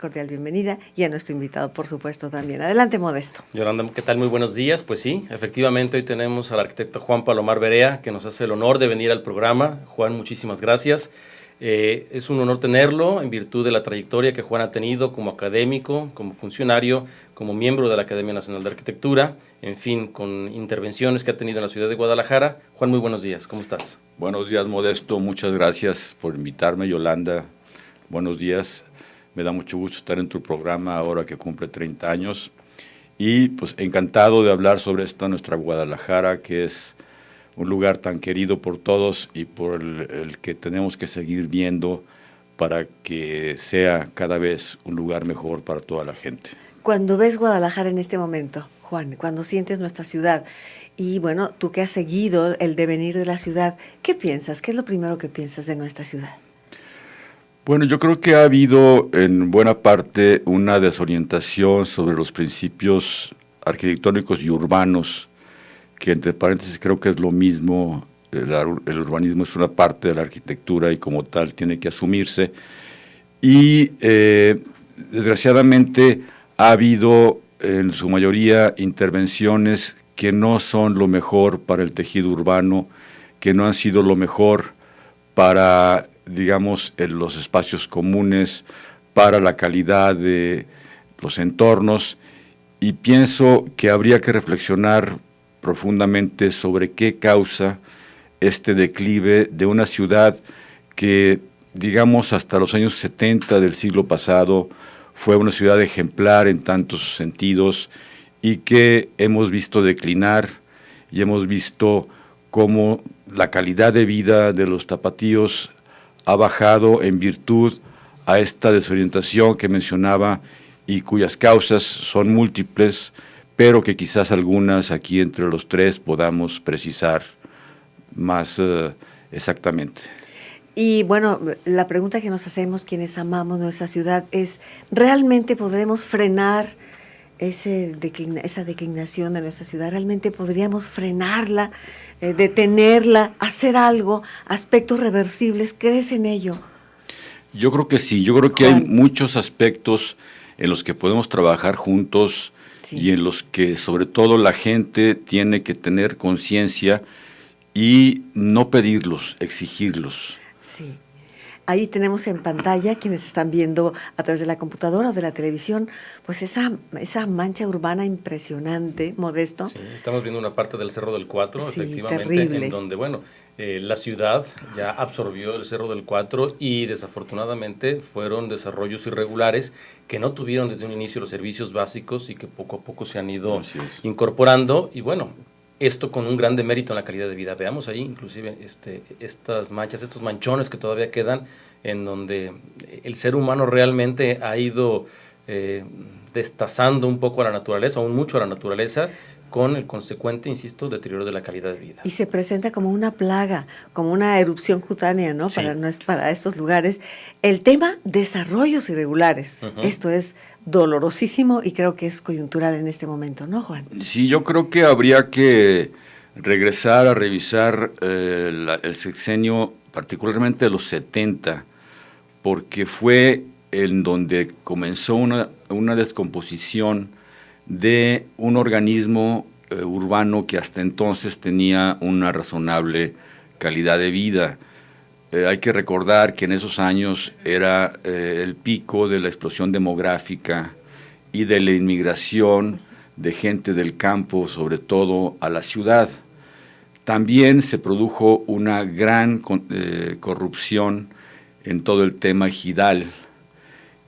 cordial bienvenida y a nuestro invitado, por supuesto, también. Adelante, Modesto. Yolanda, ¿qué tal? Muy buenos días. Pues sí, efectivamente hoy tenemos al arquitecto Juan Palomar Berea, que nos hace el honor de venir al programa. Juan, muchísimas gracias. Es un honor tenerlo en virtud de la trayectoria que Juan ha tenido como académico, como funcionario, como miembro de la Academia Nacional de Arquitectura, en fin, con intervenciones que ha tenido en la ciudad de Guadalajara. Juan, muy buenos días, ¿cómo estás? Buenos días, Modesto, muchas gracias por invitarme, Yolanda. Buenos días, me da mucho gusto estar en tu programa ahora que cumple 30 años y pues encantado de hablar sobre esta nuestra Guadalajara, que es un lugar tan querido por todos y por el que tenemos que seguir viendo para que sea cada vez un lugar mejor para toda la gente. Cuando ves Guadalajara en este momento, Juan, cuando sientes nuestra ciudad, y bueno, tú que has seguido el devenir de la ciudad, ¿qué piensas? ¿Qué es lo primero que piensas de nuestra ciudad? Bueno, yo creo que ha habido en buena parte una desorientación sobre los principios arquitectónicos y urbanos, que entre paréntesis creo que es lo mismo. El urbanismo es una parte de la arquitectura y como tal tiene que asumirse. Y desgraciadamente ha habido en su mayoría intervenciones que no son lo mejor para el tejido urbano, que no han sido lo mejor para, digamos, en los espacios comunes, para la calidad de los entornos, y pienso que habría que reflexionar profundamente sobre qué causa este declive de una ciudad que, digamos, hasta los años 70 del siglo pasado fue una ciudad ejemplar en tantos sentidos y que hemos visto declinar y hemos visto cómo la calidad de vida de los tapatíos ha bajado en virtud a esta desorientación que mencionaba y cuyas causas son múltiples, pero que quizás algunas aquí entre los tres podamos precisar más exactamente. Y bueno, la pregunta que nos hacemos quienes amamos nuestra ciudad es, ¿realmente podremos frenar esa declinación de nuestra ciudad? ¿Realmente podríamos frenarla, detenerla, hacer algo, aspectos reversibles? ¿Crees en ello? Yo creo que sí, yo creo que hay muchos aspectos en los que podemos trabajar juntos, sí, y en los que sobre todo la gente tiene que tener conciencia y no pedirlos, exigirlos. Sí. Ahí tenemos en pantalla, quienes están viendo a través de la computadora o de la televisión, pues esa mancha urbana impresionante, Modesto. Sí, estamos viendo una parte del Cerro del Cuatro, sí, efectivamente, terrible, en donde, bueno, la ciudad ya absorbió el Cerro del Cuatro y desafortunadamente fueron desarrollos irregulares que no tuvieron desde un inicio los servicios básicos y que poco a poco se han ido incorporando, y bueno, esto con un gran demérito en la calidad de vida. Veamos ahí inclusive estas manchas, estos manchones que todavía quedan, en donde el ser humano realmente ha ido destazando un poco a la naturaleza, aún mucho a la naturaleza, con el consecuente, insisto, deterioro de la calidad de vida. Y se presenta como una plaga, como una erupción cutánea, ¿no? Sí. Para estos lugares. El tema, desarrollos irregulares. Esto es dolorosísimo y creo que es coyuntural en este momento, ¿no, Juan? Sí, yo creo que habría que regresar a revisar el sexenio, particularmente de los 70, porque fue en donde comenzó una descomposición de un organismo urbano que hasta entonces tenía una razonable calidad de vida. Hay que recordar que en esos años era el pico de la explosión demográfica y de la inmigración de gente del campo, sobre todo a la ciudad. También se produjo una gran corrupción en todo el tema ejidal,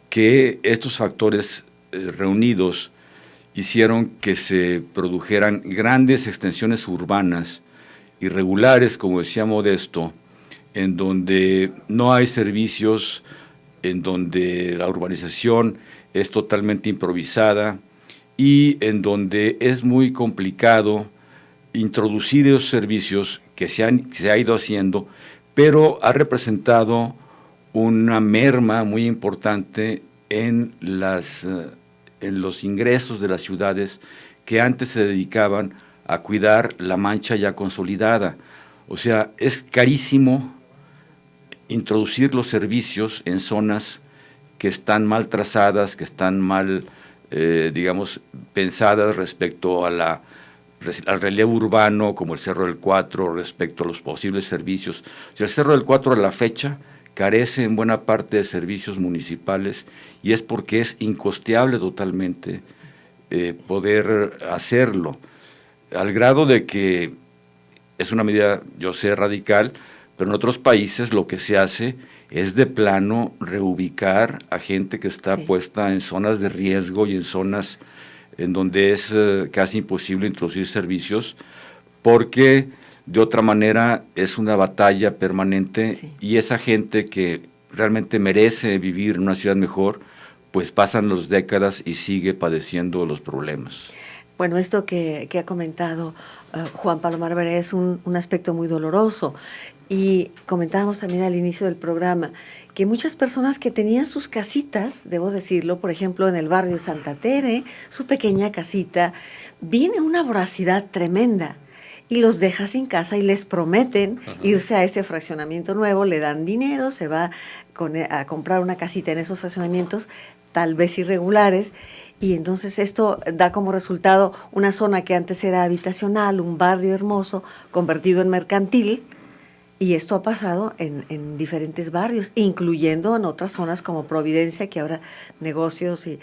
que estos factores reunidos hicieron que se produjeran grandes extensiones urbanas irregulares, como decía Modesto, en donde no hay servicios, en donde la urbanización es totalmente improvisada y en donde es muy complicado introducir esos servicios que se ha ido haciendo, pero ha representado una merma muy importante en los ingresos de las ciudades que antes se dedicaban a cuidar la mancha ya consolidada. O sea, es carísimo introducir los servicios en zonas que están mal trazadas, que están mal, digamos, pensadas respecto a al relevo urbano, como el Cerro del Cuatro, respecto a los posibles servicios. O sea, el Cerro del Cuatro a la fecha carece en buena parte de servicios municipales y es porque es incosteable totalmente poder hacerlo, al grado de que es una medida, yo sé, radical, pero en otros países lo que se hace es de plano reubicar a gente que está puesta en zonas de riesgo y en zonas en donde es casi imposible introducir servicios, porque de otra manera es una batalla permanente y esa gente que realmente merece vivir en una ciudad mejor, pues pasan las décadas y sigue padeciendo los problemas. Bueno, esto que ha comentado Juan Palomar Barea es un aspecto muy doloroso. Y comentábamos también al inicio del programa que muchas personas que tenían sus casitas, debo decirlo, por ejemplo, en el barrio Santa Tere, su pequeña casita, viene una voracidad tremenda y los deja sin casa y les prometen irse a ese fraccionamiento nuevo, le dan dinero, se va a comprar una casita en esos fraccionamientos, tal vez irregulares, y entonces esto da como resultado una zona que antes era habitacional, un barrio hermoso, convertido en mercantil. Y esto ha pasado en diferentes barrios, incluyendo en otras zonas como Providencia, que ahora negocios y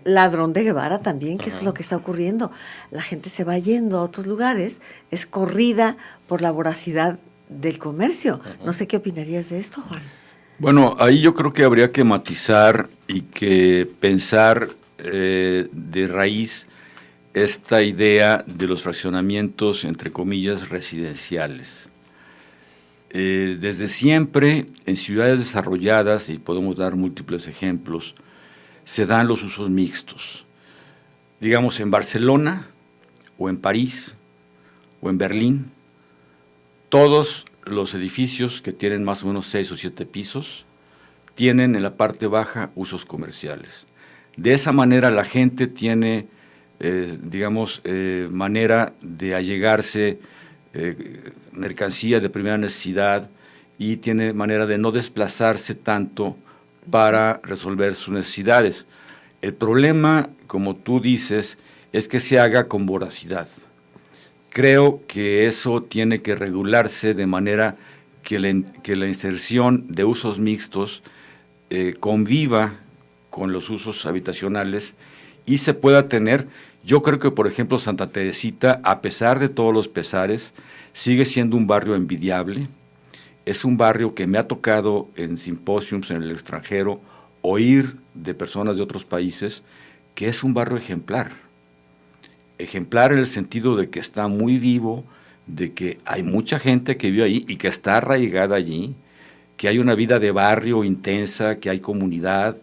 Ladrón de Guevara también, que es lo que está ocurriendo. La gente se va yendo a otros lugares, es corrida por la voracidad del comercio. No sé qué opinarías de esto, Juan. Bueno, ahí yo creo que habría que matizar y que pensar de raíz esta idea de los fraccionamientos, entre comillas, residenciales. Desde siempre, en ciudades desarrolladas, y podemos dar múltiples ejemplos, se dan los usos mixtos. Digamos, en Barcelona, o en París, o en Berlín, todos los edificios que tienen más o menos 6 o 7 pisos, tienen en la parte baja usos comerciales. De esa manera la gente tiene, manera de allegarse, mercancía de primera necesidad y tiene manera de no desplazarse tanto para resolver sus necesidades. El problema, como tú dices, es que se haga con voracidad. Creo que eso tiene que regularse de manera que la inserción de usos mixtos conviva con los usos habitacionales y se pueda tener. Yo creo que, por ejemplo, Santa Teresita, a pesar de todos los pesares, sigue siendo un barrio envidiable. Es un barrio que me ha tocado en simposios en el extranjero oír de personas de otros países que es un barrio ejemplar. Ejemplar en el sentido de que está muy vivo, de que hay mucha gente que vive ahí y que está arraigada allí, que hay una vida de barrio intensa, que hay comunidad,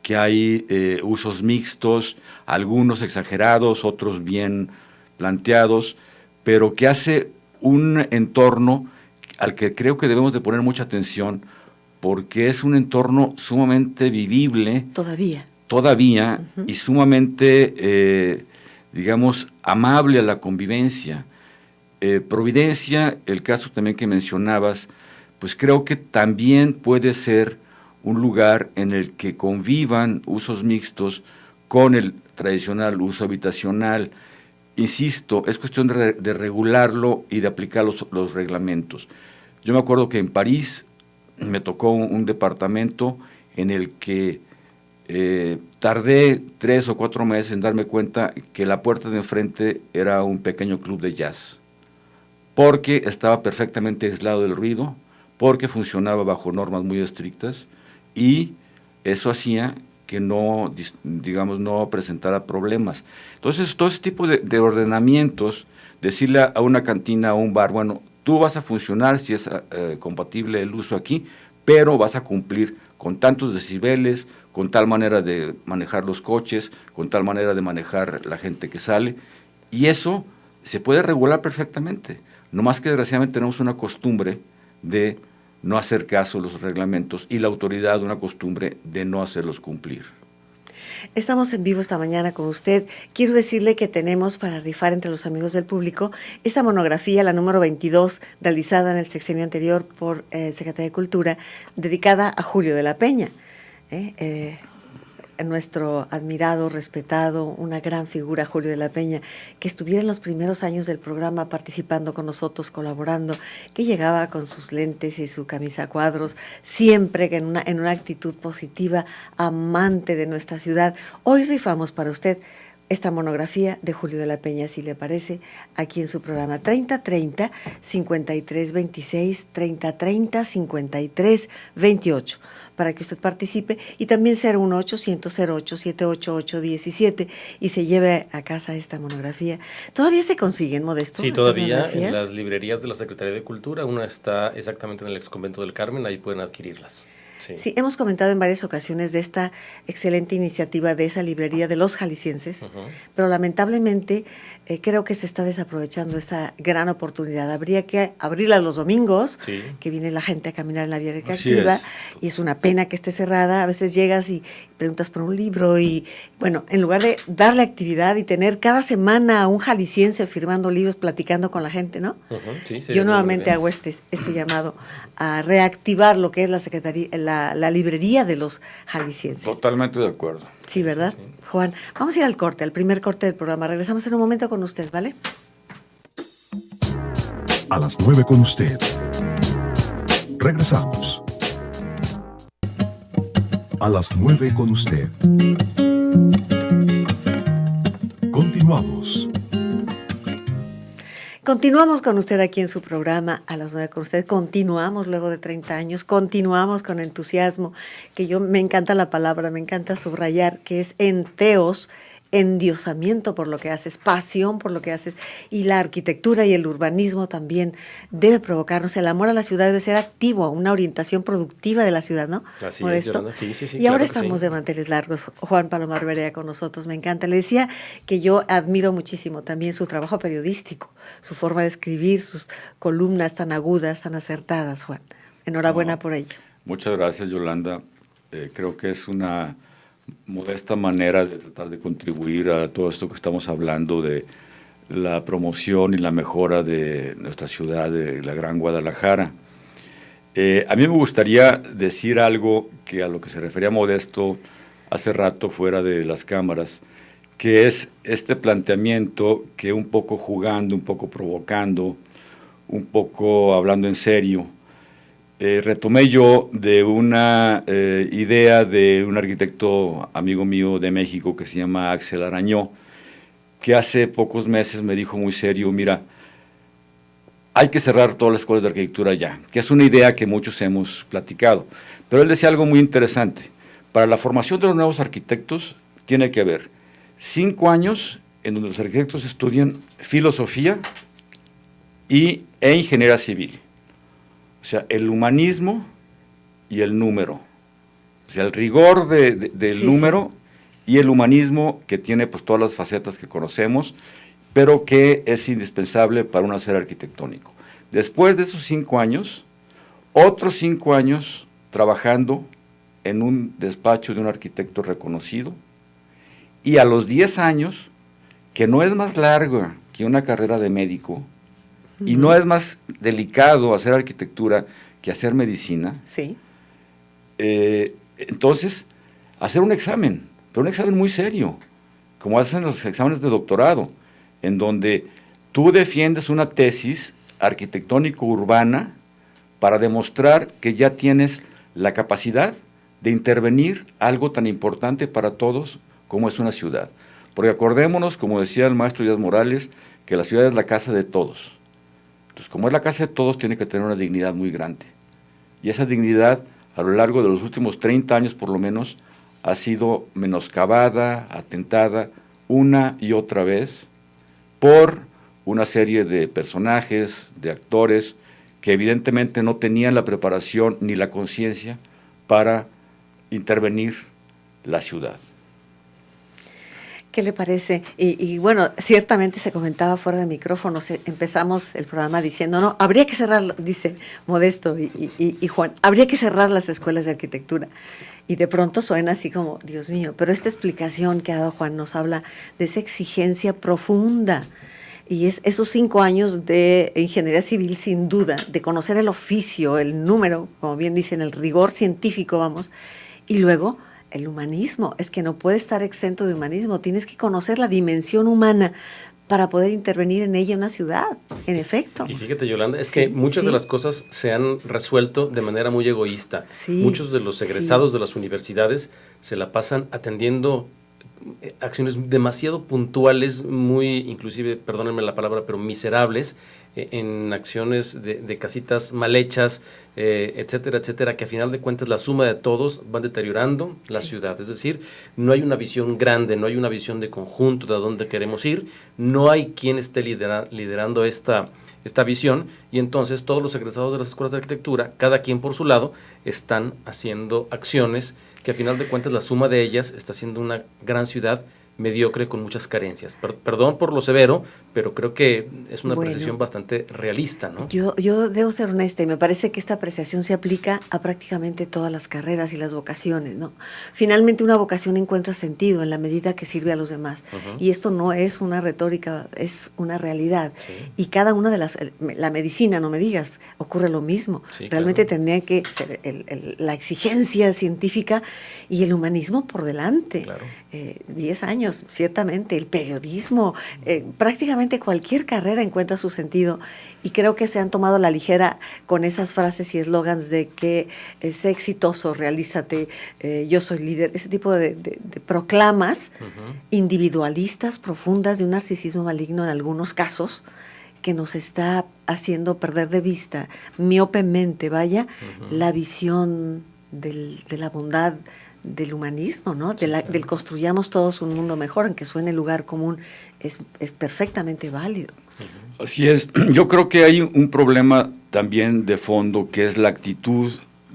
que hay usos mixtos, algunos exagerados, otros bien planteados, pero que hace un entorno al que creo que debemos de poner mucha atención, porque es un entorno sumamente vivible. Todavía, y sumamente, amable a la convivencia. Providencia, el caso también que mencionabas, pues creo que también puede ser un lugar en el que convivan usos mixtos con el tradicional uso habitacional. Insisto, es cuestión de regularlo y de aplicar los reglamentos. Yo me acuerdo que en París me tocó un departamento en el que tardé 3 o 4 meses en darme cuenta que la puerta de enfrente era un pequeño club de jazz, porque estaba perfectamente aislado del ruido, porque funcionaba bajo normas muy estrictas, y eso hacía que no presentara problemas. Entonces, todo ese tipo de ordenamientos, decirle a una cantina, a un bar, bueno, tú vas a funcionar si es compatible el uso aquí, pero vas a cumplir con tantos decibeles, con tal manera de manejar los coches, con tal manera de manejar la gente que sale, y eso se puede regular perfectamente. No más que desgraciadamente tenemos una costumbre de no hacer caso a los reglamentos y la autoridad una costumbre de no hacerlos cumplir. Estamos en vivo esta mañana con usted. Quiero decirle que tenemos para rifar entre los amigos del público esta monografía, la número 22, realizada en el sexenio anterior por Secretaría de Cultura, dedicada a Julio de la Peña. nuestro admirado, respetado, una gran figura, Julio de la Peña, que estuviera en los primeros años del programa participando con nosotros, colaborando, que llegaba con sus lentes y su camisa a cuadros, siempre en una actitud positiva, amante de nuestra ciudad. Hoy rifamos para usted esta monografía de Julio de la Peña, si le parece, aquí en su programa 3030-5326, 3030-5328, para que usted participe, y también 01800-08-78817 y se lleve a casa esta monografía. ¿Todavía se consiguen, Modesto? Sí, todavía en las librerías de la Secretaría de Cultura. Una está exactamente en el Exconvento del Carmen, ahí pueden adquirirlas. Sí, hemos comentado en varias ocasiones de esta excelente iniciativa de esa librería de los jaliscienses, pero lamentablemente creo que se está desaprovechando esta gran oportunidad. Habría que abrirla los domingos, que viene la gente a caminar en la vía recreativa, y es una pena que esté cerrada. A veces llegas y preguntas por un libro y, bueno, en lugar de darle actividad y tener cada semana a un jalisciense firmando libros, platicando con la gente, ¿no? Yo nuevamente hago este llamado a reactivar lo que es la Secretaría, la librería de los jaliscienses. Totalmente de acuerdo. Sí, ¿verdad? Sí. Juan, vamos a ir al corte, al primer corte del programa. Regresamos en un momento con usted, ¿vale? A las 9 con usted. Regresamos. A las 9 con usted. Continuamos. Continuamos con usted aquí en su programa A las 9 con usted. Continuamos luego de 30 años, continuamos con entusiasmo, que me encanta la palabra, me encanta subrayar, que es enteos, endiosamiento por lo que haces, pasión por lo que haces, y la arquitectura y el urbanismo también debe provocarnos. El amor a la ciudad debe ser activo, una orientación productiva de la ciudad, ¿no? Así Modesto. Es, sí, y claro, ahora estamos de manteles largos. Juan Palomar Berea con nosotros, me encanta. Le decía que yo admiro muchísimo también su trabajo periodístico, su forma de escribir, sus columnas tan agudas, tan acertadas, Juan. Enhorabuena por ello. Muchas gracias, Yolanda. Creo que es una modesta manera de tratar de contribuir a todo esto que estamos hablando de la promoción y la mejora de nuestra ciudad, de la Gran Guadalajara. A mí me gustaría decir algo que a lo que se refería Modesto hace rato fuera de las cámaras, que es este planteamiento que un poco jugando, un poco provocando, un poco hablando en serio, retomé yo de una idea de un arquitecto amigo mío de México que se llama Axel Arañó, que hace pocos meses me dijo muy serio, mira, hay que cerrar todas las escuelas de arquitectura ya, que es una idea que muchos hemos platicado. Pero él decía algo muy interesante, para la formación de los nuevos arquitectos tiene que haber 5 años en donde los arquitectos estudian filosofía e ingeniería civil. O sea, el humanismo y el número. O sea, el rigor del número y el humanismo que tiene pues todas las facetas que conocemos, pero que es indispensable para un hacer arquitectónico. Después de esos 5 años, otros 5 años trabajando en un despacho de un arquitecto reconocido, y a los 10 años, que no es más larga que una carrera de médico, y no es más delicado hacer arquitectura que hacer medicina. Sí. Entonces, hacer un examen, pero un examen muy serio, como hacen los exámenes de doctorado, en donde tú defiendes una tesis arquitectónico-urbana para demostrar que ya tienes la capacidad de intervenir algo tan importante para todos como es una ciudad. Porque acordémonos, como decía el maestro Díaz Morales, que la ciudad es la casa de todos. Entonces, como es la casa de todos, tiene que tener una dignidad muy grande. Y esa dignidad, a lo largo de los últimos 30 años por lo menos, ha sido menoscabada, atentada una y otra vez por una serie de personajes, de actores, que evidentemente no tenían la preparación ni la conciencia para intervenir la ciudad. ¿Qué le parece? Y bueno, ciertamente se comentaba fuera de micrófonos, empezamos el programa diciendo, no, habría que cerrar, dice Modesto y Juan, habría que cerrar las escuelas de arquitectura. Y de pronto suena así como, Dios mío, pero esta explicación que ha dado Juan nos habla de esa exigencia profunda. Y es esos 5 años de ingeniería civil, sin duda, de conocer el oficio, el número, como bien dicen, el rigor científico, vamos, Y luego, el humanismo, es que no puede estar exento de humanismo, tienes que conocer la dimensión humana para poder intervenir en ella una ciudad, en efecto. Y fíjate, Yolanda, es Sí, que muchas sí. de las cosas se han resuelto de manera muy egoísta. Sí, Muchos de los egresados sí. de las universidades se la pasan atendiendo acciones demasiado puntuales, muy, inclusive, perdónenme la palabra, pero miserables, en acciones de casitas mal hechas, etcétera, etcétera, que a final de cuentas la suma de todos van deteriorando la Sí. ciudad. Es decir, no hay una visión grande, no hay una visión de conjunto de a dónde queremos ir, no hay quien esté liderando esta visión, y entonces todos los egresados de las escuelas de arquitectura, cada quien por su lado, están haciendo acciones que a final de cuentas la suma de ellas está haciendo una gran ciudad mediocre con muchas carencias. Perdón por lo severo, pero creo que es una Bueno, apreciación bastante realista, ¿no? Yo debo ser honesta y me parece que esta apreciación se aplica a prácticamente todas las carreras y las vocaciones, ¿no? Finalmente una vocación encuentra sentido en la medida que sirve a los demás. Ujú. Y esto no es una retórica, es una realidad. Sí. Y cada una de la medicina, no me digas, ocurre lo mismo. Sí, Realmente claro. tendría que ser la exigencia científica y el humanismo por delante. Claro. 10 años, ciertamente, el periodismo, prácticamente cualquier carrera encuentra su sentido, y creo que se han tomado a la ligera con esas frases y eslogans de que sé exitoso, realízate, yo soy líder, ese tipo de proclamas Ujú. individualistas profundas de un narcisismo maligno en algunos casos, que nos está haciendo perder de vista miopemente, vaya, Ujú. la visión de la bondad, del humanismo, ¿no? Sí, claro. Del construyamos todos un mundo mejor, aunque suene lugar común, es perfectamente válido. Así es. Yo creo que hay un problema también de fondo, que es la actitud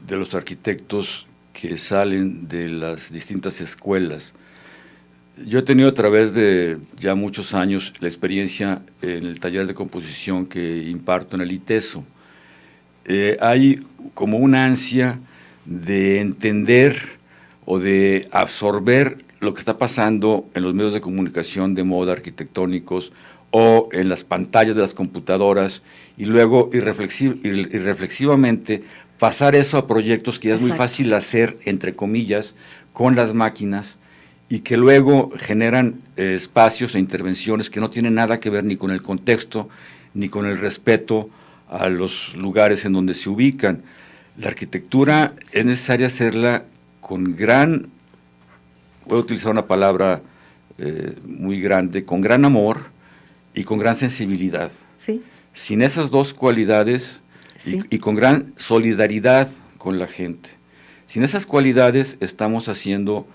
de los arquitectos que salen de las distintas escuelas. Yo he tenido a través de ya muchos años la experiencia en el taller de composición que imparto en el ITESO. Hay como una ansia de entender o de absorber lo que está pasando en los medios de comunicación de moda arquitectónicos o en las pantallas de las computadoras, y luego irreflexivamente pasar eso a proyectos que ya es muy Exacto. fácil hacer, entre comillas, con las máquinas, y que luego generan espacios e intervenciones que no tienen nada que ver ni con el contexto, ni con el respeto a los lugares en donde se ubican. La arquitectura es necesaria hacerla con gran, voy a utilizar una palabra muy grande, con gran amor y con gran sensibilidad. Sí, Sin esas dos cualidades sí. y con gran solidaridad con la gente. Sin esas cualidades estamos haciendo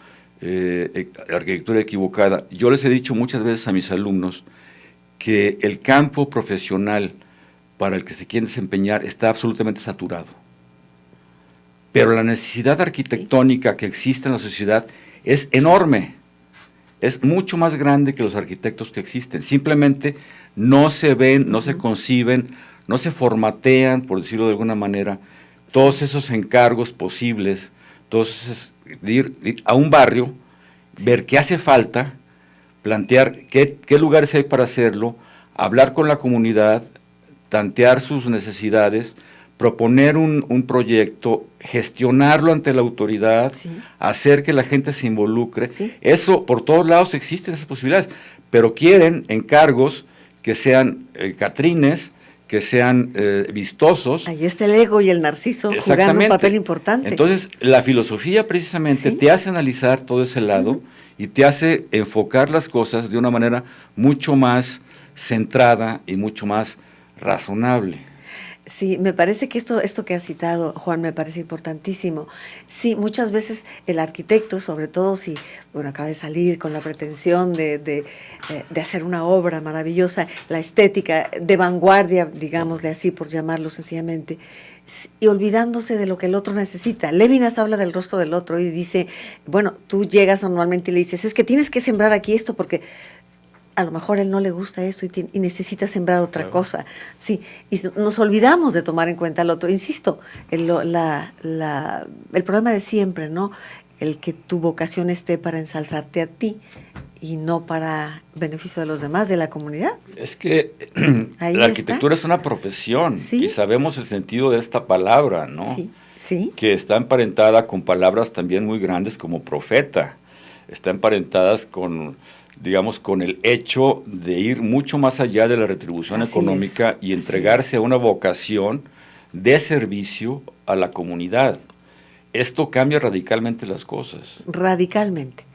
arquitectura equivocada. Yo les he dicho muchas veces a mis alumnos que el campo profesional para el que se quieren desempeñar está absolutamente saturado. Pero la necesidad arquitectónica que existe en la sociedad es enorme, es mucho más grande que los arquitectos que existen. Simplemente no se ven, no se conciben, no se formatean, por decirlo de alguna manera, todos esos encargos posibles, todos esos, de ir a un barrio, ver qué hace falta, plantear qué lugares hay para hacerlo, hablar con la comunidad, tantear sus necesidades, proponer un proyecto, gestionarlo ante la autoridad, Sí. hacer que la gente se involucre. Sí. Eso, por todos lados existen esas posibilidades, pero quieren encargos que sean catrines, que sean vistosos. Ahí está el ego y el narciso jugando un Exactamente. papel importante. Entonces, la filosofía precisamente Sí. te hace analizar todo ese lado y te hace enfocar las cosas de una manera mucho más centrada y mucho más razonable. Sí, me parece que esto que has citado, Juan, me parece importantísimo. Sí, muchas veces el arquitecto, sobre todo si, bueno, acaba de salir con la pretensión de hacer una obra maravillosa, la estética de vanguardia, digámosle así, por llamarlo sencillamente, y olvidándose de lo que el otro necesita. Levinas habla del rostro del otro y dice, bueno, tú llegas normalmente y le dices, es que tienes que sembrar aquí esto porque a lo mejor a él no le gusta eso y necesita sembrar otra Claro. cosa. Sí, y nos olvidamos de tomar en cuenta al otro. Insisto, el problema de siempre, ¿no? El que tu vocación esté para ensalzarte a ti y no para beneficio de los demás, de la comunidad. Es que Ahí la arquitectura es una profesión Sí. y sabemos el sentido de esta palabra, ¿no? Sí. Sí. que está emparentada con palabras también muy grandes como profeta, está emparentadas con, digamos, con el hecho de ir mucho más allá de la retribución Así económica y es, entregarse a una vocación de servicio a la comunidad. Esto cambia radicalmente las cosas. radicalmente.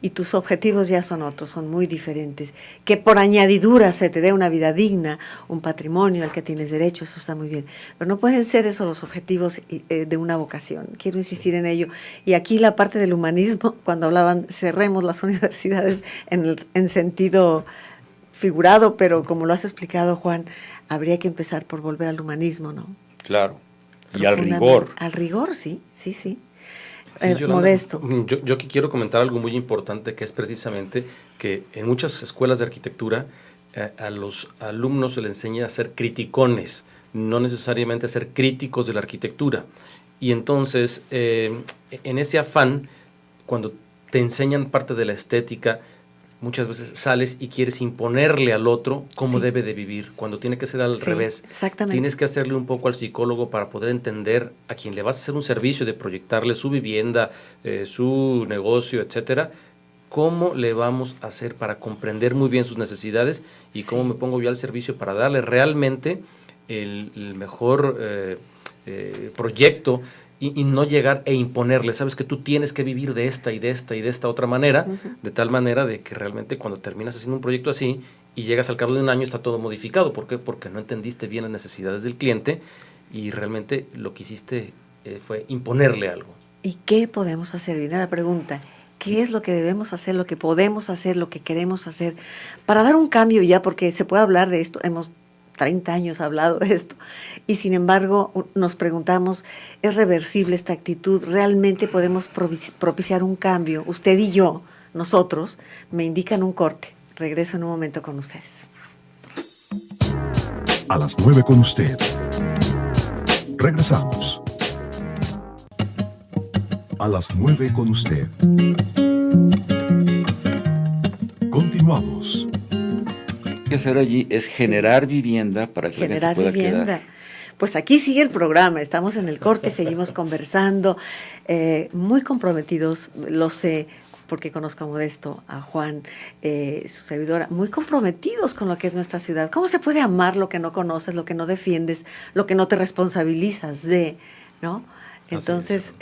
Y tus objetivos ya son otros, son muy diferentes. Que por añadidura se te dé una vida digna, un patrimonio al que tienes derecho, eso está muy bien. Pero no pueden ser esos los objetivos de una vocación. Quiero insistir en ello. Y aquí la parte del humanismo, cuando hablaban, cerremos las universidades en sentido figurado, pero como lo has explicado, Juan, habría que empezar por volver al humanismo, ¿no? Claro. Y al Profundamente. rigor. Al rigor, sí, sí, sí. Sí, Yolanda, Modesto. Yo aquí quiero comentar algo muy importante, que es precisamente que en muchas escuelas de arquitectura a los alumnos se les enseña a ser criticones, no necesariamente a ser críticos de la arquitectura. Y entonces, en ese afán, cuando te enseñan parte de la estética, muchas veces sales y quieres imponerle al otro cómo Sí. debe de vivir, cuando tiene que ser al Sí, revés. exactamente. Tienes que hacerle un poco al psicólogo para poder entender a quien le vas a hacer un servicio de proyectarle su vivienda, su negocio, etcétera, cómo le vamos a hacer para comprender muy bien sus necesidades y cómo me pongo yo al servicio para darle realmente el mejor proyecto y no llegar e imponerle, sabes que tú tienes que vivir de esta y de esta y de esta otra manera, de tal manera de que realmente cuando terminas haciendo un proyecto así y llegas al cabo de un año está todo modificado. ¿Por qué? Porque no entendiste bien las necesidades del cliente y realmente lo que hiciste fue imponerle algo. ¿Y qué podemos hacer? Viene la pregunta. ¿Qué es lo que debemos hacer, lo que podemos hacer, lo que queremos hacer para dar un cambio ya? Porque se puede hablar de esto, hemos 30 años hablado de esto, y sin embargo nos preguntamos, ¿es reversible esta actitud? ¿Realmente podemos propiciar un cambio? Usted y yo, nosotros, me indican un corte. Regreso en un momento con ustedes. A las 9 con usted. Regresamos. A las 9 con usted. Continuamos. Lo que hacer allí es generar vivienda para que la gente se Generar pueda vivienda. quedar. Pues aquí sigue el programa, estamos en el corte, seguimos conversando, muy comprometidos, lo sé, porque conozco a Modesto, a Juan, su servidora, muy comprometidos con lo que es nuestra ciudad. ¿Cómo se puede amar lo que no conoces, lo que no defiendes, lo que no te responsabilizas de, ¿no? Entonces,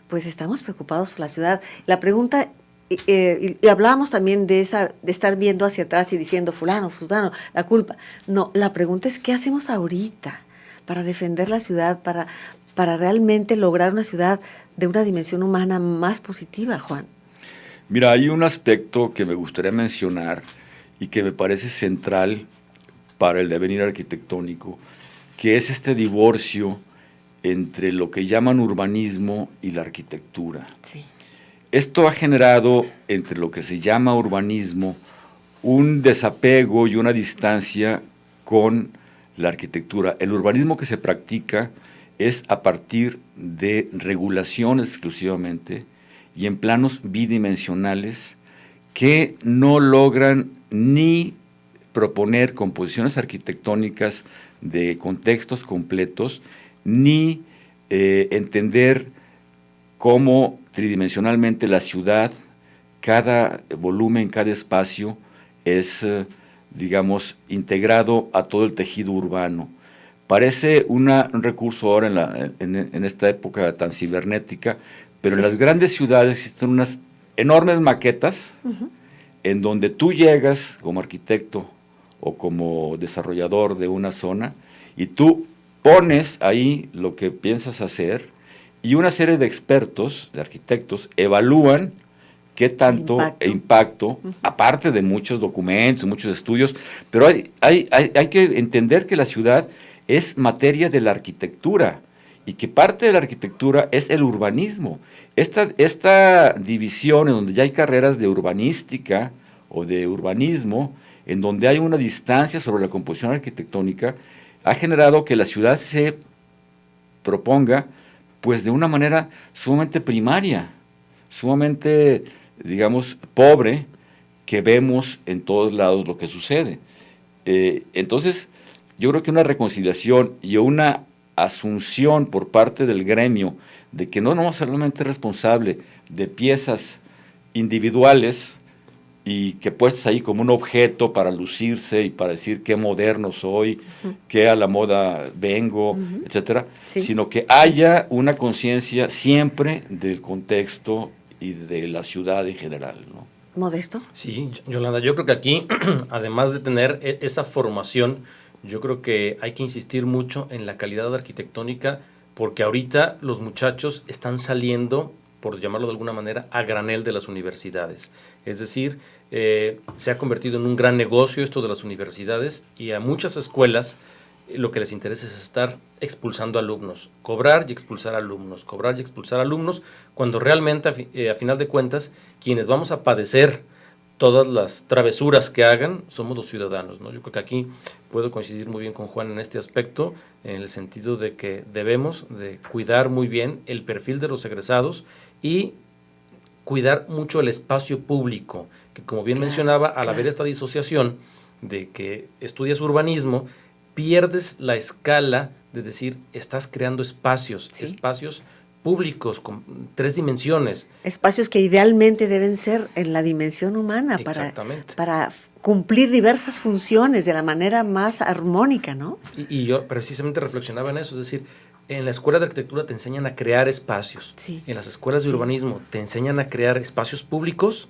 pues estamos preocupados por la ciudad. La pregunta, y hablábamos también de estar viendo hacia atrás y diciendo fulano, la culpa. No, la pregunta es ¿qué hacemos ahorita para defender la ciudad, para realmente lograr una ciudad de una dimensión humana más positiva, Juan? Mira, hay un aspecto que me gustaría mencionar y que me parece central para el devenir arquitectónico, que es este divorcio entre lo que llaman urbanismo y la arquitectura. Sí. Esto ha generado entre lo que se llama urbanismo un desapego y una distancia con la arquitectura. El urbanismo que se practica es a partir de regulaciones exclusivamente y en planos bidimensionales que no logran ni proponer composiciones arquitectónicas de contextos completos, ni entender cómo tridimensionalmente la ciudad, cada volumen, cada espacio es, digamos, integrado a todo el tejido urbano. Parece un recurso ahora en esta época tan cibernética, pero en las grandes ciudades existen unas enormes maquetas en donde tú llegas como arquitecto o como desarrollador de una zona y tú pones ahí lo que piensas hacer y una serie de expertos, de arquitectos, evalúan qué tanto impacto, aparte de muchos documentos, muchos estudios, pero hay que entender que la ciudad es materia de la arquitectura y que parte de la arquitectura es el urbanismo. Esta división en donde ya hay carreras de urbanística o de urbanismo, en donde hay una distancia sobre la composición arquitectónica, ha generado que la ciudad se proponga pues de una manera sumamente primaria, sumamente, digamos, pobre, que vemos en todos lados lo que sucede. Entonces, yo creo que una reconciliación y una asunción por parte del gremio de que no solamente es responsable de piezas individuales y que puestas ahí como un objeto para lucirse y para decir qué moderno soy, qué a la moda vengo, etcétera, sino que haya una conciencia siempre del contexto y de la ciudad en general, ¿no? ¿Modesto? Sí, Yolanda, yo creo que aquí, además de tener esa formación, yo creo que hay que insistir mucho en la calidad arquitectónica, porque ahorita los muchachos están saliendo, por llamarlo de alguna manera, a granel de las universidades. Es decir, se ha convertido en un gran negocio esto de las universidades, y a muchas escuelas lo que les interesa es estar expulsando alumnos, cobrar y expulsar alumnos, cobrar y expulsar alumnos, cuando realmente a final de cuentas quienes vamos a padecer todas las travesuras que hagan somos los ciudadanos, ¿no? Yo creo que aquí puedo coincidir muy bien con Juan en este aspecto, en el sentido de que debemos de cuidar muy bien el perfil de los egresados y cuidar mucho el espacio público, que como bien mencionaba, al haber esta disociación de que estudias urbanismo, pierdes la escala de decir, estás creando espacios públicos con 3 dimensiones. Espacios que idealmente deben ser en la dimensión humana para cumplir diversas funciones de la manera más armónica, ¿no? Y yo precisamente reflexionaba en eso, es decir, en la escuela de arquitectura te enseñan a crear espacios, en las escuelas de urbanismo te enseñan a crear espacios públicos,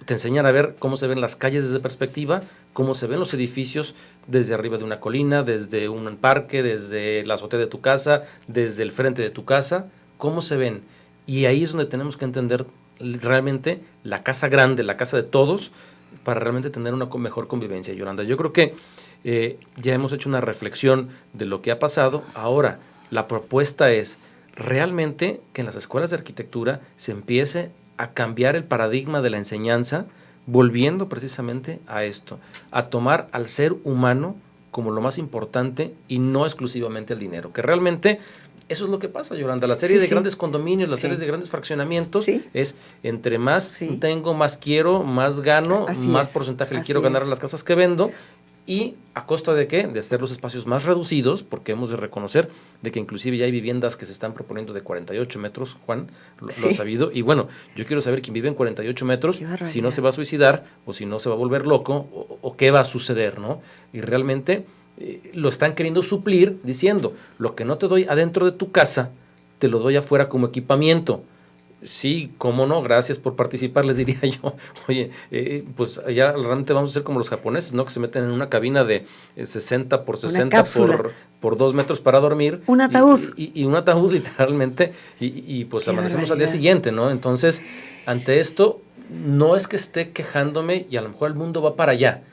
te enseñan a ver cómo se ven las calles desde perspectiva, cómo se ven los edificios desde arriba de una colina, desde un parque, desde la azotea de tu casa, desde el frente de tu casa, cómo se ven. Y ahí es donde tenemos que entender realmente la casa grande, la casa de todos, para realmente tener una mejor convivencia, Yolanda. Yo creo que ya hemos hecho una reflexión de lo que ha pasado. Ahora, la propuesta es realmente que en las escuelas de arquitectura se empiece a cambiar el paradigma de la enseñanza, volviendo precisamente a esto, a tomar al ser humano como lo más importante y no exclusivamente el dinero, que realmente eso es lo que pasa, Yolanda. La serie de grandes condominios, las series de grandes fraccionamientos, es entre más tengo, más quiero, más gano, más porcentaje le quiero ganar a las casas que vendo. ¿Y a costa de qué? De hacer los espacios más reducidos, porque hemos de reconocer de que inclusive ya hay viviendas que se están proponiendo de 48 metros, Juan, lo ha sabido. Y bueno, yo quiero saber quién vive en 48 metros, si no se va a suicidar, o si no se va a volver loco, o qué va a suceder, ¿no? Y realmente lo están queriendo suplir diciendo, lo que no te doy adentro de tu casa, te lo doy afuera como equipamiento. Sí, cómo no, gracias por participar, les diría yo. Oye, pues ya realmente vamos a ser como los japoneses, ¿no? Que se meten en una cabina de 60 por 60 por 2 metros para dormir. Un ataúd. Y un ataúd literalmente, y pues amanecemos al día siguiente, ¿no? Entonces, ante esto, no es que esté quejándome y a lo mejor el mundo va para allá,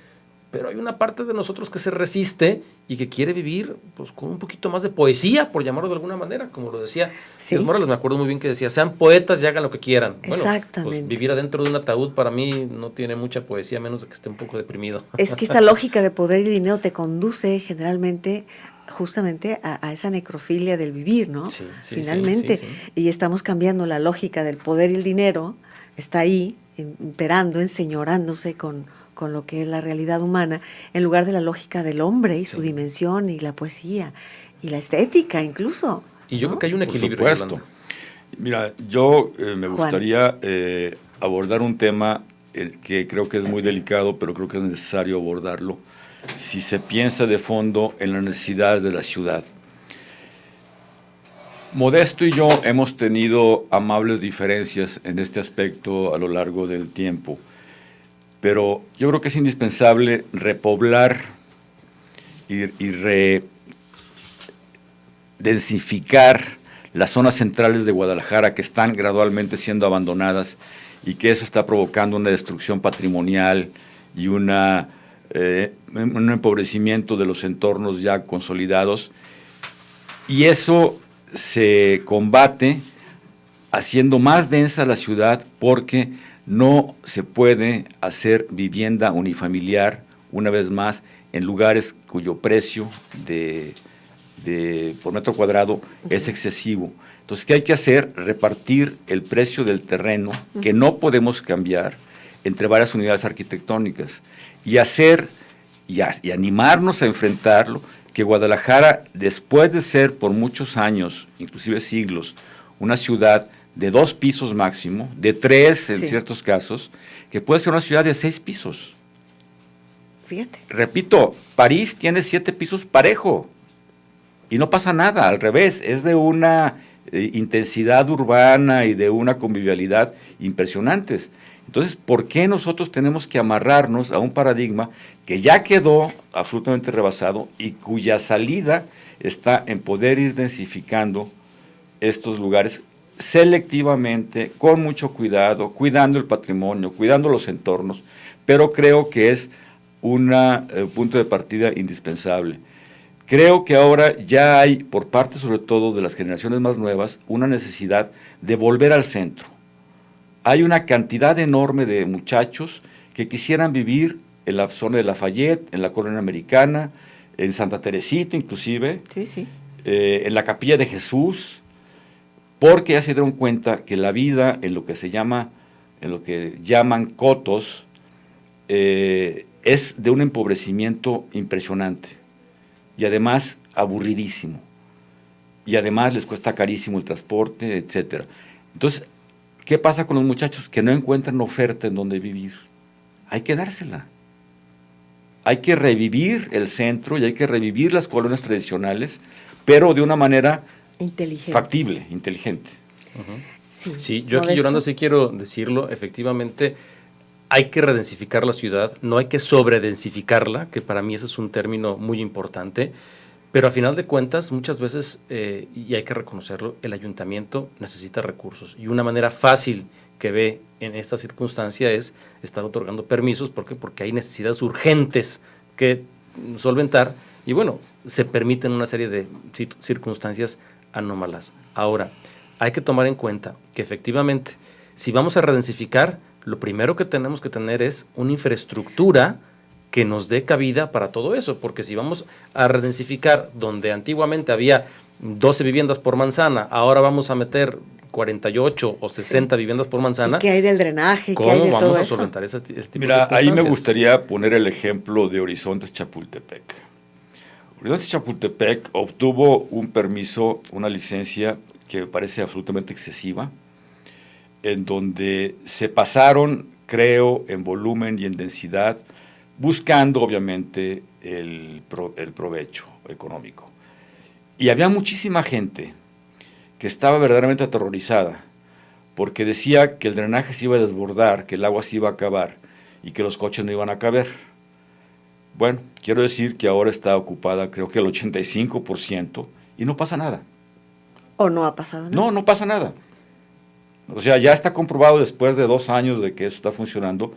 pero hay una parte de nosotros que se resiste y que quiere vivir pues con un poquito más de poesía, por llamarlo de alguna manera, como lo decía Morales, me acuerdo muy bien que decía, sean poetas y hagan lo que quieran. Bueno, pues vivir adentro de un ataúd para mí no tiene mucha poesía, menos de que esté un poco deprimido. Es que esta lógica de poder y dinero te conduce generalmente justamente a esa necrofilia del vivir, ¿no? Finalmente, y estamos cambiando la lógica del poder y el dinero, está ahí, imperando, enseñorándose con lo que es la realidad humana, en lugar de la lógica del hombre y su dimensión y la poesía y la estética incluso. Y yo creo que hay un equilibrio. Por supuesto. Mira, yo me gustaría abordar un tema que creo que es muy delicado, pero creo que es necesario abordarlo, si se piensa de fondo en las necesidades de la ciudad. Modesto y yo hemos tenido amables diferencias en este aspecto a lo largo del tiempo, pero yo creo que es indispensable repoblar y densificar las zonas centrales de Guadalajara que están gradualmente siendo abandonadas y que eso está provocando una destrucción patrimonial y un empobrecimiento de los entornos ya consolidados. Y eso se combate haciendo más densa la ciudad, porque no se puede hacer vivienda unifamiliar, una vez más, en lugares cuyo precio por metro cuadrado es excesivo. Entonces, ¿qué hay que hacer? Repartir el precio del terreno, que no podemos cambiar, entre varias unidades arquitectónicas, y hacer y animarnos a enfrentarlo, que Guadalajara, después de ser por muchos años, inclusive siglos, una ciudad de 2 pisos máximo, de 3 en ciertos casos, que puede ser una ciudad de 6 pisos. Fíjate. Repito, París tiene 7 pisos parejo y no pasa nada, al revés, es de una intensidad urbana y de una convivialidad impresionantes. Entonces, ¿por qué nosotros tenemos que amarrarnos a un paradigma que ya quedó absolutamente rebasado y cuya salida está en poder ir densificando estos lugares selectivamente, con mucho cuidado, cuidando el patrimonio, cuidando los entornos, pero creo que es un punto de partida indispensable. Creo que ahora ya hay, por parte sobre todo de las generaciones más nuevas, una necesidad de volver al centro. Hay una cantidad enorme de muchachos que quisieran vivir en la zona de Lafayette, en la colonia americana, en Santa Teresita inclusive, Sí. En la Capilla de Jesús, porque ya se dieron cuenta que la vida en lo que llaman cotos, es de un empobrecimiento impresionante y además aburridísimo, y además les cuesta carísimo el transporte, etcétera. Entonces, ¿qué pasa con los muchachos? Que no encuentran oferta en donde vivir. Hay que dársela. Hay que revivir el centro y hay que revivir las colonias tradicionales, pero de una manera inteligente, factible, inteligente. Uh-huh. Sí, yo aquí, Yolanda, sí quiero decirlo, efectivamente, hay que redensificar la ciudad, no hay que sobredensificarla, que para mí ese es un término muy importante, pero a final de cuentas, muchas veces, y hay que reconocerlo, el ayuntamiento necesita recursos, y una manera fácil que ve en esta circunstancia es estar otorgando permisos. ¿Por qué? Porque hay necesidades urgentes que solventar, y bueno, se permiten una serie de circunstancias anómalas. Ahora, hay que tomar en cuenta que efectivamente, si vamos a redensificar, lo primero que tenemos que tener es una infraestructura que nos dé cabida para todo eso, porque si vamos a redensificar donde antiguamente había 12 viviendas por manzana, ahora vamos a meter 48 o 60 viviendas por manzana. ¿Y qué hay del drenaje? ¿Cómo ¿Qué hay de vamos todo a solventar ese tipo de Mira, circunstancias? ahí me gustaría poner el ejemplo de Horizontes Chapultepec. Horizontes Chapultepec obtuvo un permiso, una licencia que me parece absolutamente excesiva, en donde se pasaron, creo, en volumen y en densidad, buscando obviamente el provecho económico. Y había muchísima gente que estaba verdaderamente aterrorizada, porque decía que el drenaje se iba a desbordar, que el agua se iba a acabar y que los coches no iban a caber. Bueno, quiero decir que ahora está ocupada, creo que el 85%, y no pasa nada. ¿O no ha pasado nada? No pasa nada. O sea, ya está comprobado después de 2 años de que eso está funcionando,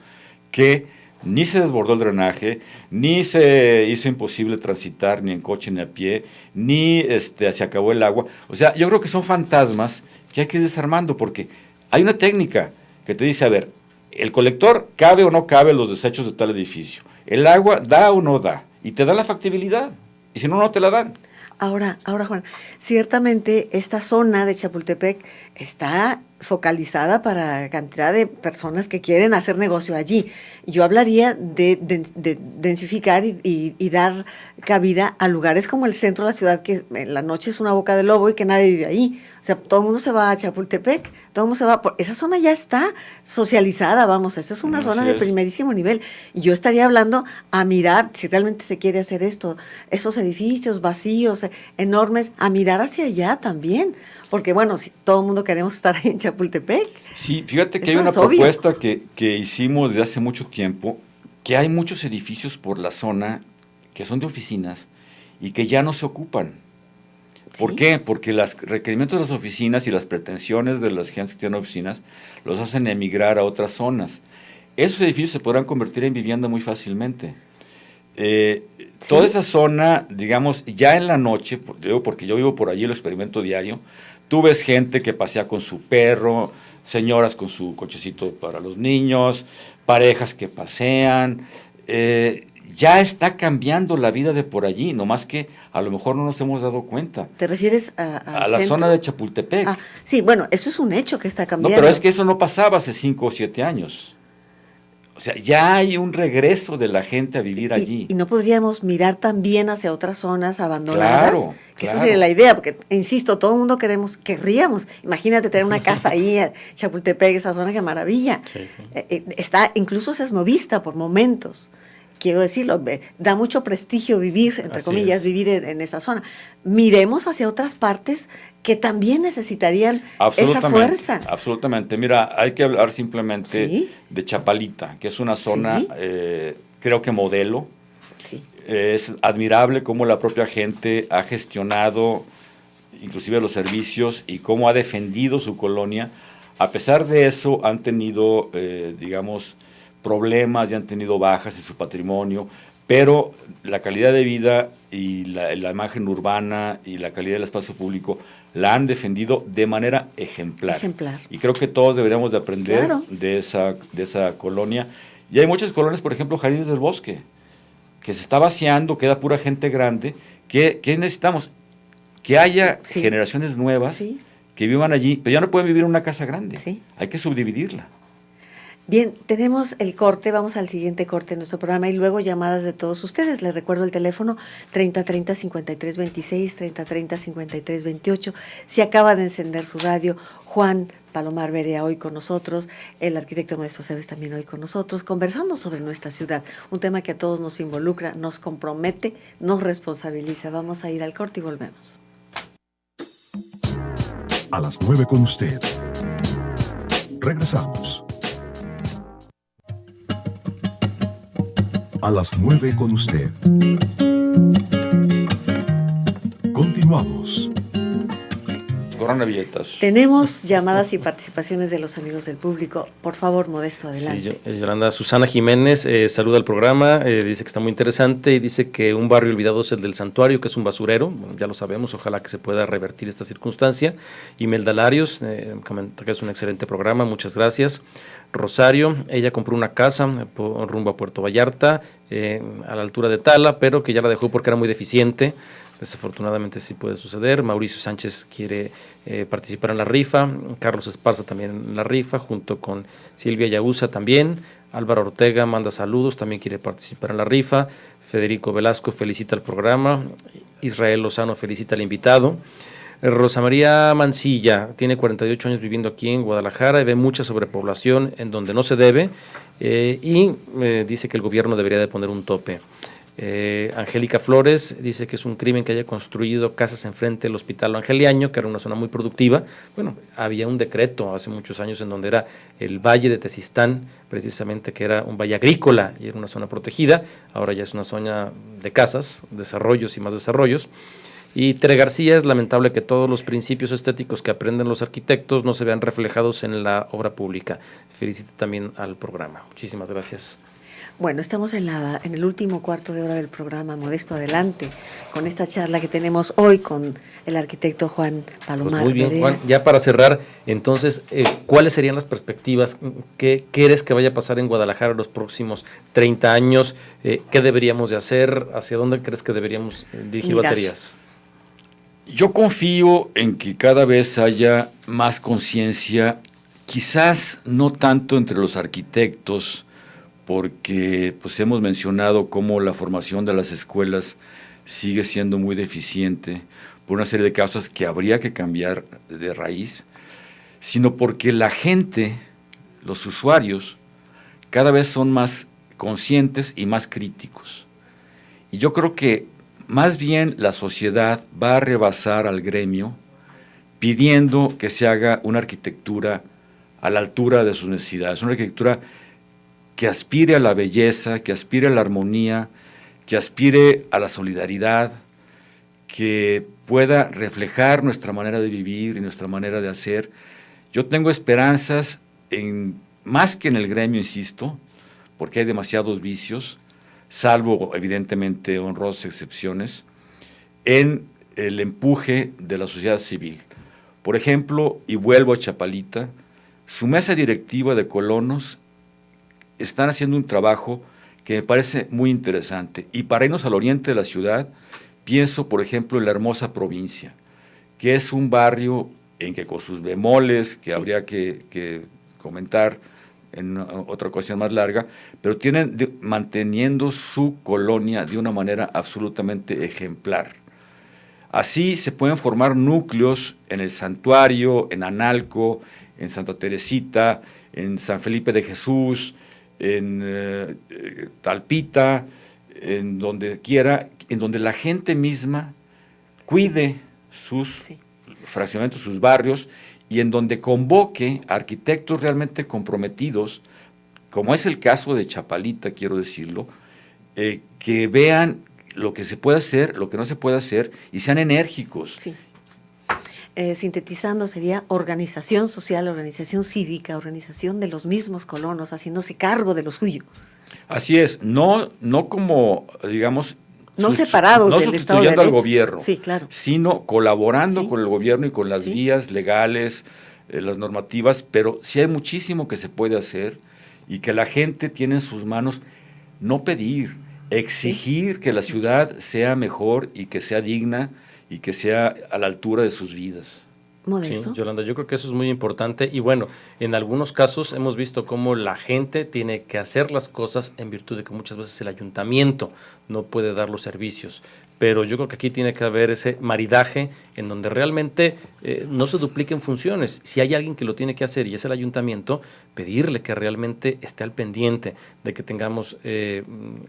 que ni se desbordó el drenaje, ni se hizo imposible transitar ni en coche ni a pie, ni se acabó el agua. O sea, yo creo que son fantasmas que hay que ir desarmando, porque hay una técnica que te dice, a ver, el colector cabe o no cabe los desechos de tal edificio, el agua da o no da, y te da la factibilidad, y si no, no te la dan. Ahora, Juan, ciertamente esta zona de Chapultepec está focalizada para cantidad de personas que quieren hacer negocio allí. Yo hablaría de densificar y dar cabida a lugares como el centro de la ciudad, que en la noche es una boca de lobo y que nadie vive ahí. O sea, todo el mundo se va a Chapultepec, todo el mundo se va. Esa zona ya está socializada, vamos, esta es una zona de primerísimo nivel. Y yo estaría hablando a mirar, si realmente se quiere hacer esto, esos edificios vacíos, enormes, a mirar hacia allá también. Porque bueno, si todo el mundo queremos estar ahí en Chapultepec. Sí, fíjate que eso hay una es obvio. propuesta que hicimos desde hace mucho tiempo, que hay muchos edificios por la zona que son de oficinas y que ya no se ocupan. ¿Por qué? Porque los requerimientos de las oficinas y las pretensiones de las gentes que tienen oficinas los hacen emigrar a otras zonas. Esos edificios se podrán convertir en vivienda muy fácilmente. Toda esa zona, digamos, ya en la noche, porque yo vivo por allí, lo experimento diario, tú ves gente que pasea con su perro, señoras con su cochecito para los niños, parejas que pasean. Ya está cambiando la vida de por allí, nomás que a lo mejor no nos hemos dado cuenta. ¿Te refieres a la zona de Chapultepec? Sí, bueno, eso es un hecho que está cambiando. No, pero es que eso no pasaba hace 5 o 7 años. O sea, ya hay un regreso de la gente a vivir allí. Y no podríamos mirar también hacia otras zonas abandonadas. Claro, Que claro. Eso sería la idea, porque, insisto, todo el mundo querríamos. Imagínate tener una casa ahí, en Chapultepec, esa zona, qué maravilla. Sí, sí. Incluso se es novista por momentos. Quiero decirlo, da mucho prestigio vivir, entre Así comillas, es. vivir en esa zona. Miremos hacia otras partes que también necesitarían esa fuerza. Absolutamente. Mira, hay que hablar simplemente Sí. de Chapalita, que es una zona, Sí. creo que modelo. Sí. Es admirable cómo la propia gente ha gestionado inclusive los servicios y cómo ha defendido su colonia. A pesar de eso, han tenido, digamos, problemas y han tenido bajas en su patrimonio, pero la calidad de vida y la imagen urbana y la calidad del espacio público la han defendido de manera ejemplar. Y creo que todos deberíamos de aprender Claro. de esa colonia. Y hay muchas colonias, por ejemplo, Jardines del Bosque, que se está vaciando, queda pura gente grande. ¿Qué necesitamos? Que haya Sí. generaciones nuevas Sí. que vivan allí, pero ya no pueden vivir en una casa grande. Sí. Hay que subdividirla. Bien, tenemos el corte, vamos al siguiente corte de nuestro programa y luego llamadas de todos ustedes. Les recuerdo el teléfono 3030-5326, 3030-5328. Si acaba de encender su radio, Juan Palomar Berea hoy con nosotros, el arquitecto Modesto Aceves también hoy con nosotros, conversando sobre nuestra ciudad, un tema que a todos nos involucra, nos compromete, nos responsabiliza. Vamos a ir al corte y volvemos. A las 9 con usted. Regresamos. A las 9 con usted. Continuamos. Corona Villetas. Tenemos llamadas y participaciones de los amigos del público. Por favor, Modesto, adelante. Sí, Yolanda. Susana Jiménez saluda al programa, dice que está muy interesante y dice que un barrio olvidado es el del Santuario, que es un basurero. Bueno, ya lo sabemos, ojalá que se pueda revertir esta circunstancia. Imelda Larios comenta que es un excelente programa, muchas gracias. Rosario, ella compró una casa rumbo a Puerto Vallarta, a la altura de Tala, pero que ya la dejó porque era muy deficiente. Desafortunadamente sí puede suceder. Mauricio Sánchez quiere participar en la rifa, Carlos Esparza también en la rifa, junto con Silvia Yauza también. Álvaro Ortega manda saludos, también quiere participar en la rifa. Federico Velasco felicita el programa. Israel Lozano felicita al invitado. Rosa María Mancilla tiene 48 años viviendo aquí en Guadalajara y ve mucha sobrepoblación en donde no se debe y dice que el gobierno debería de poner un tope. Angélica Flores dice que es un crimen que haya construido casas enfrente del Hospital Angeliaño, que era una zona muy productiva. Bueno, había un decreto hace muchos años en donde era el Valle de Tezistán, precisamente, que era un valle agrícola y era una zona protegida. Ahora ya es una zona de casas, desarrollos y más desarrollos. Y Tere García, es lamentable que todos los principios estéticos que aprenden los arquitectos no se vean reflejados en la obra pública. Felicito también al programa. Muchísimas gracias. Bueno, estamos en el último cuarto de hora del programa. Modesto, adelante con esta charla que tenemos hoy con el arquitecto Juan Palomar. Pues muy bien, Berea. Juan. Ya para cerrar, entonces, ¿cuáles serían las perspectivas? ¿Qué quieres que vaya a pasar en Guadalajara en los próximos 30 años? ¿Qué deberíamos de hacer? ¿Hacia dónde crees que deberíamos dirigir Mirar. baterías? Yo confío en que cada vez haya más conciencia, quizás no tanto entre los arquitectos, porque pues hemos mencionado cómo la formación de las escuelas sigue siendo muy deficiente por una serie de causas que habría que cambiar de raíz, sino porque la gente, los usuarios, cada vez son más conscientes y más críticos. Y yo creo que más bien la sociedad va a rebasar al gremio pidiendo que se haga una arquitectura a la altura de sus necesidades, una arquitectura que aspire a la belleza, que aspire a la armonía, que aspire a la solidaridad, que pueda reflejar nuestra manera de vivir y nuestra manera de hacer. Yo tengo esperanzas más que en el gremio, insisto, porque hay demasiados vicios, salvo evidentemente honrosas excepciones, en el empuje de la sociedad civil. Por ejemplo, y vuelvo a Chapalita, su mesa directiva de colonos están haciendo un trabajo que me parece muy interesante. Y para irnos al oriente de la ciudad, pienso, por ejemplo, en la hermosa Provincia, que es un barrio en que con sus bemoles, que Sí. habría que comentar en otra ocasión más larga, pero tienen manteniendo su colonia de una manera absolutamente ejemplar. Así se pueden formar núcleos en el Santuario, en Analco, en Santa Teresita, en San Felipe de Jesús, en Talpita, en donde quiera, en donde la gente misma cuide sus fraccionamientos, sus barrios, y en donde convoque arquitectos realmente comprometidos, como es el caso de Chapalita, quiero decirlo, que vean lo que se puede hacer, lo que no se puede hacer, y sean enérgicos. Sí. Sintetizando, sería organización social, organización cívica, organización de los mismos colonos, haciéndose cargo de lo suyo. Así es, no como, digamos, no separados no del Estado de sustituyendo al Derecho. gobierno, sí, claro, sino colaborando con el gobierno y con las vías legales, las normativas, pero sí hay muchísimo que se puede hacer y que la gente tiene en sus manos no pedir, exigir que la ciudad sea mejor y que sea digna y que sea a la altura de sus vidas. Modesto. Sí, Yolanda, yo creo que eso es muy importante y bueno, en algunos casos hemos visto cómo la gente tiene que hacer las cosas en virtud de que muchas veces el ayuntamiento no puede dar los servicios, pero yo creo que aquí tiene que haber ese maridaje en donde realmente no se dupliquen funciones. Si hay alguien que lo tiene que hacer y es el ayuntamiento, pedirle que realmente esté al pendiente de que tengamos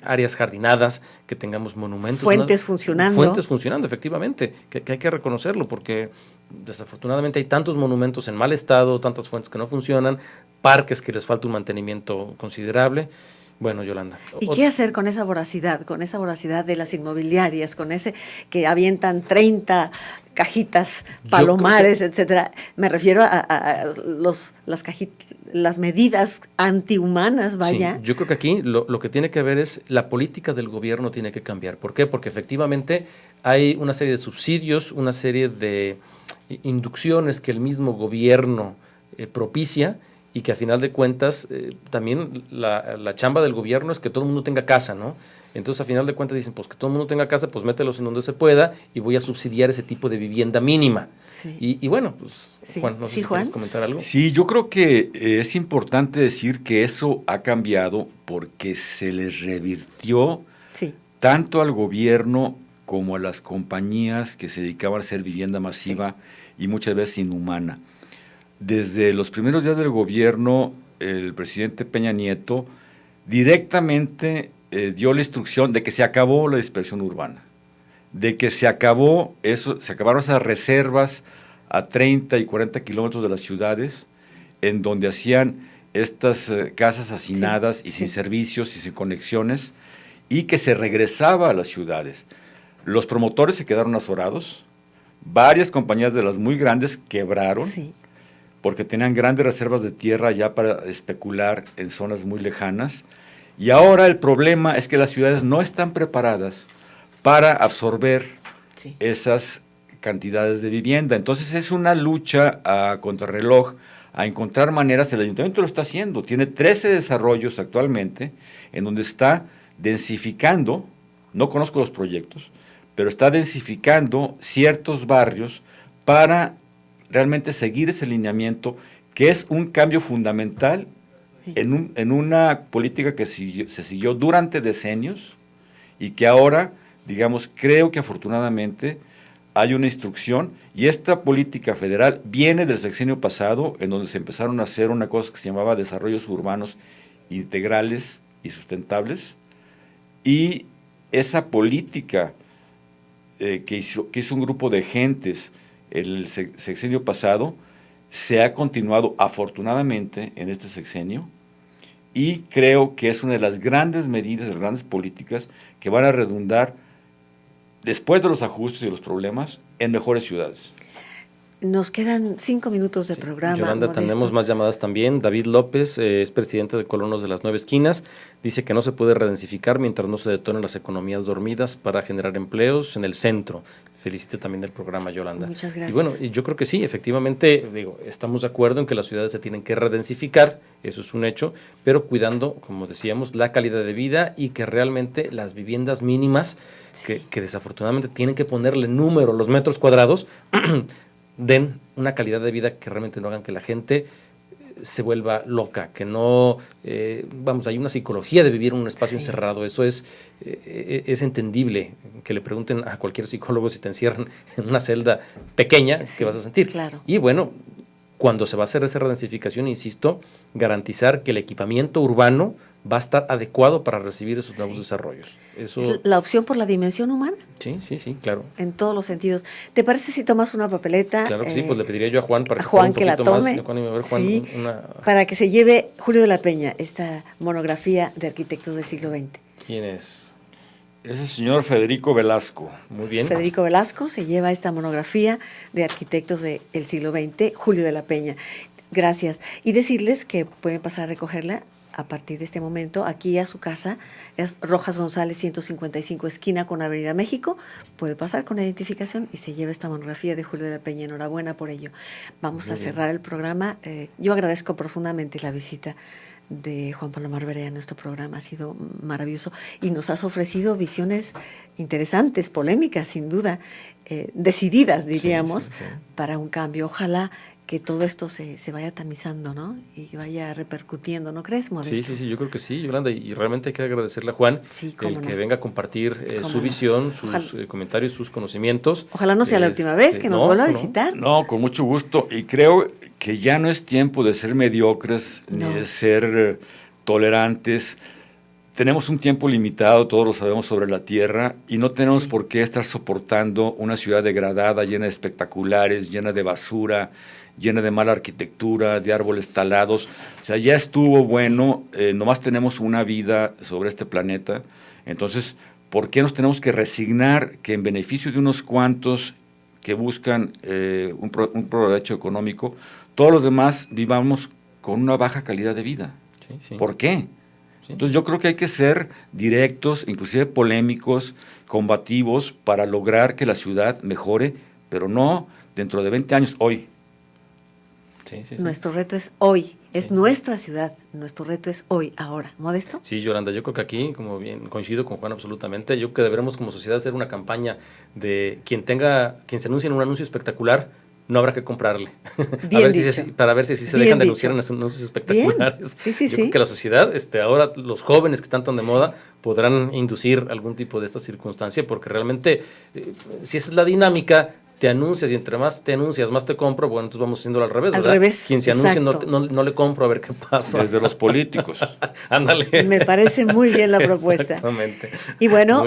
áreas jardinadas, que tengamos monumentos. Fuentes funcionando. Fuentes funcionando, efectivamente, que hay que reconocerlo porque desafortunadamente hay tantos monumentos en mal estado, tantas fuentes que no funcionan, parques que les falta un mantenimiento considerable. Bueno, Yolanda. ¿Y qué hacer con esa voracidad de las inmobiliarias, con ese que avientan 30 cajitas, palomares, etcétera? Me refiero a las medidas antihumanas, vaya. Sí, yo creo que aquí lo que tiene que ver es la política del gobierno tiene que cambiar. ¿Por qué? Porque efectivamente hay una serie de subsidios, una serie de inducciones que el mismo gobierno propicia y que a final de cuentas también la chamba del gobierno es que todo el mundo tenga casa, ¿no? Entonces a final de cuentas dicen, pues que todo el mundo tenga casa, pues mételos en donde se pueda y voy a subsidiar ese tipo de vivienda mínima. Sí. Y bueno, pues Juan, no sé si quieres comentar algo. Sí, yo creo que es importante decir que eso ha cambiado porque se les revirtió tanto al gobierno como a las compañías que se dedicaban a hacer vivienda masiva y muchas veces inhumana. Desde los primeros días del gobierno, el presidente Peña Nieto directamente dio la instrucción de que se acabó la dispersión urbana, de que se acabaron esas reservas a 30 y 40 kilómetros de las ciudades, en donde hacían estas casas hacinadas y sin servicios y sin conexiones, y que se regresaba a las ciudades. Los promotores se quedaron azorados, varias compañías de las muy grandes quebraron, porque tenían grandes reservas de tierra ya para especular en zonas muy lejanas. Y ahora el problema es que las ciudades no están preparadas para absorber esas cantidades de vivienda. Entonces es una lucha a contrarreloj, a encontrar maneras. El ayuntamiento lo está haciendo. Tiene 13 desarrollos actualmente en donde está densificando, no conozco los proyectos, pero está densificando ciertos barrios para realmente seguir ese lineamiento, que es un cambio fundamental en una política que se siguió durante decenios y que ahora, digamos, creo que afortunadamente hay una instrucción, y esta política federal viene del sexenio pasado, en donde se empezaron a hacer una cosa que se llamaba desarrollos urbanos integrales y sustentables, y esa política que hizo un grupo de gentes el sexenio pasado, se ha continuado afortunadamente en este sexenio, y creo que es una de las grandes medidas, de las grandes políticas que van a redundar, después de los ajustes y los problemas, en mejores ciudades. Nos quedan 5 minutos de programa. Yolanda, tenemos más llamadas también. David López es presidente de Colonos de las Nueve Esquinas. Dice que no se puede redensificar mientras no se detonen las economías dormidas para generar empleos en el centro. Felicite también del programa, Yolanda. Muchas gracias. Y bueno, yo creo que sí, efectivamente, estamos de acuerdo en que las ciudades se tienen que redensificar, eso es un hecho, pero cuidando, como decíamos, la calidad de vida y que realmente las viviendas mínimas, que desafortunadamente tienen que ponerle número a los metros cuadrados, den una calidad de vida que realmente no hagan que la gente se vuelva loca, que no, hay una psicología de vivir en un espacio encerrado. Eso es entendible, que le pregunten a cualquier psicólogo si te encierran en una celda pequeña, ¿qué vas a sentir? Claro. Y bueno, cuando se va a hacer esa redensificación, insisto, garantizar que el equipamiento urbano va a estar adecuado para recibir esos nuevos desarrollos. Eso... ¿Es la opción por la dimensión humana? Sí, claro. En todos los sentidos. ¿Te parece si tomas una papeleta? Claro que sí, pues le pediría yo a Juan para que la tome. Juan, para que se lleve Julio de la Peña esta monografía de arquitectos del siglo XX. ¿Quién es? Es el señor Federico Velasco. Muy bien. Federico Velasco se lleva esta monografía de arquitectos del siglo XX, Julio de la Peña. Gracias. Y decirles que pueden pasar a recogerla a partir de este momento aquí a su casa. Es Rojas González 155, esquina con Avenida México. Puede pasar con la identificación y se lleva esta monografía de Julio de la Peña. Enhorabuena por ello. Vamos a cerrar el programa. Yo agradezco profundamente la visita de Juan Palomar Berea en nuestro programa. Ha sido maravilloso y nos has ofrecido visiones interesantes, polémicas, sin duda, decididas, diríamos, para un cambio. Ojalá que todo esto se vaya tamizando, ¿no? Y vaya repercutiendo, ¿no crees, Modesto? Sí, yo creo que sí, Yolanda, y realmente hay que agradecerle a Juan que venga a compartir su visión, sus comentarios, sus conocimientos. Ojalá no sea la última vez que nos vuelva a visitar. No, con mucho gusto, y creo que ya no es tiempo de ser mediocres, ni de ser tolerantes. Tenemos un tiempo limitado, todos lo sabemos, sobre la Tierra, y no tenemos por qué estar soportando una ciudad degradada, llena de espectaculares, llena de basura, llena de mala arquitectura, de árboles talados. O sea, ya estuvo bueno, nomás tenemos una vida sobre este planeta. Entonces, ¿por qué nos tenemos que resignar que en beneficio de unos cuantos que buscan un provecho económico, todos los demás vivamos con una baja calidad de vida? ¿Por qué? Entonces yo creo que hay que ser directos, inclusive polémicos, combativos, para lograr que la ciudad mejore, pero no dentro de 20 años, hoy. Nuestro reto es hoy, es nuestra ciudad, nuestro reto es hoy, ahora. ¿Modesto? Sí, Yolanda, yo creo que aquí, como bien coincido con Juan absolutamente, yo creo que deberemos como sociedad hacer una campaña de quien se anuncie en un anuncio espectacular, no habrá que comprarle. Para ver si se dejan de anunciar en anuncios espectaculares. Yo creo que la sociedad, ahora los jóvenes que están tan de moda, podrán inducir algún tipo de esta circunstancia, porque realmente, si esa es la dinámica, te anuncias y entre más te anuncias, más te compro, bueno, entonces vamos haciéndolo al revés, ¿verdad? Al revés, quien se anuncia no le compro a ver qué pasa. Desde los políticos. Ándale. Me parece muy bien la propuesta. Exactamente. Y bueno,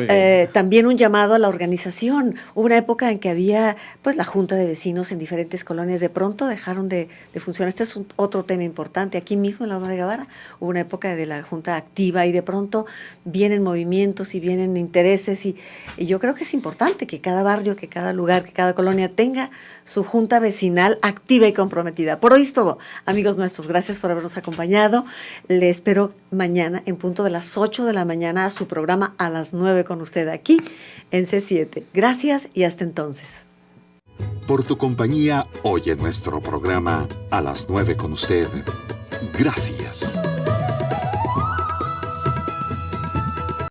también un llamado a la organización. Hubo una época en que había pues la junta de vecinos en diferentes colonias, de pronto dejaron de funcionar. Este es otro tema importante. Aquí mismo en la Dona de Guevara hubo una época de la junta activa y de pronto vienen movimientos y vienen intereses y yo creo que es importante que cada barrio, que cada lugar, que cada colonia tenga su junta vecinal activa y comprometida. Por hoy es todo, amigos nuestros. Gracias por habernos acompañado. Le espero mañana en punto de las 8 de la mañana a su programa a las 9 con usted aquí en C7. Gracias y hasta entonces. Por tu compañía hoy en nuestro programa a las 9 con usted. Gracias.